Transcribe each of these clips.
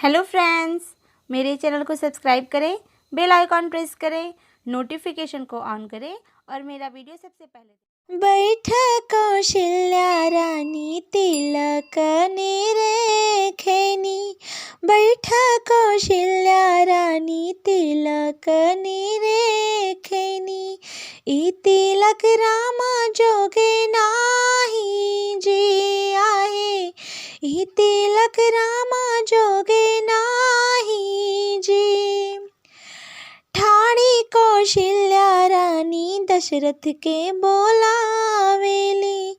Hello friends, मेरे channel को subscribe करें, बेल आइकॉन प्रेस करें, नोटिफिकेशन को ऑन करें और मेरा वीडियो सबसे पहले बैठ कौशल्या रानी तिलक निरेखेनी। बैठ कौशल्या रानी तिलक निरेखेनी। ई तिलक रामा जोगे नाही जी आहे। ई तिलक रामा जोगे नाही जी। ठाणी कौशल्या रानी दशरथ के बोलावेली।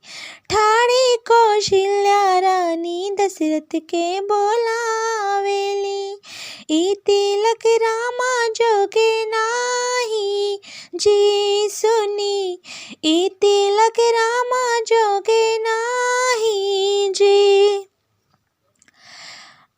ठाणी कौशल्या रानी दशरथ के बोलावेली। ई तिलक रामा जोगे नाही जी सुनी। ई तिलक रामा जोगे नाही जी।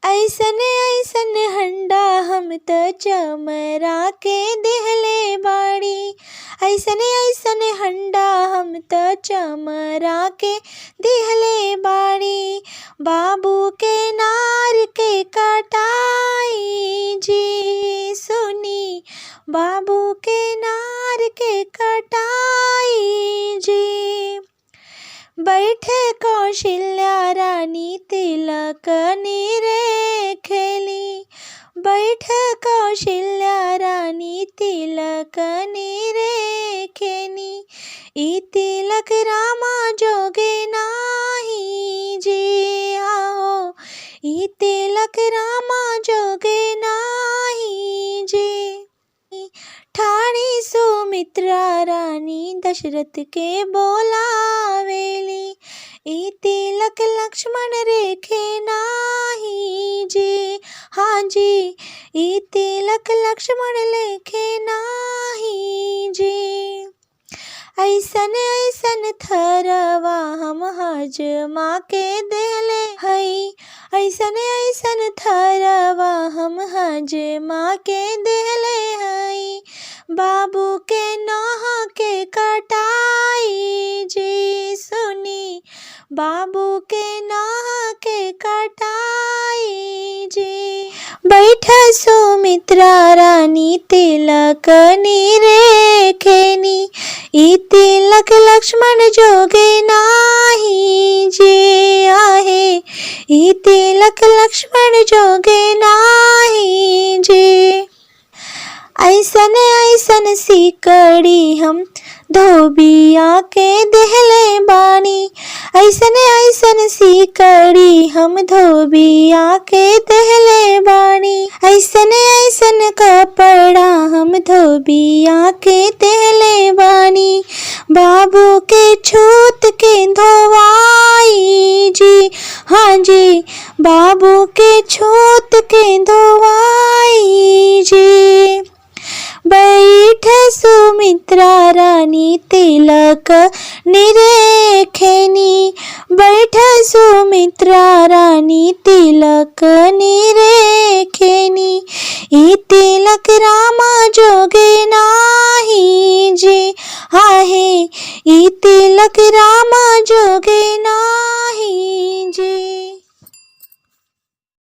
ऐसन ऐसन हंडा हम त चमरा के देहले बाड़ी। ऐसन ऐसन हंडा हम त चमरा के देहले बाड़ी। बाबू के नार के कटाई जी सुनी। बाबू के नार के कटाई जी। बैठ कौशल्या रानी तिलक निरेखेली। बैठ कौशल्या रानी तिलक निरेखेनी। ई तिलक रामा जोगे नाही जी आओ। ई तिलक रामा जोगे नाही जी। ठाणी सुमित्रा रानी दशरथ के बोलावेली। ई तिलक लक्ष्मण रेखे नाही जी हाँ जी। ई तिलक लक्ष्मण लेखे नाही जी। ऐसन ऐसन थरवा हम हजमा के देले हई। ऐसन ऐसन थरवा हम हजमा के देले हई। बाबू के नौह के कटाई जी सुनी। बाबू के नौह के कटाई जी। बैठ सुमित्रा रानी तिलक निरेखेनी। ई तिलक लक्ष्मण जोगे नाही जी आहे। ई तिलक लक्ष्मण जोगे नाही जी। ऐसन ऐसन सिकड़ी हम धोबिया के देहले बानी। ऐसन ऐसन सिकड़ी हम धोबिया के देहले बानी। ऐसन ऐसन कपड़ा हम धोबिया के देहले बानी। बाबू के छूत के धोवाई जी हाँ जी। बाबू के छूत के धोवाई जी। बैठ सुमित्रा रानी तिलक निरेखेनी। बैठ सुमित्रा रानी तिलक निरेखेनी। ई तिलक रामा जोगे नाही जी आहे। ई तिलक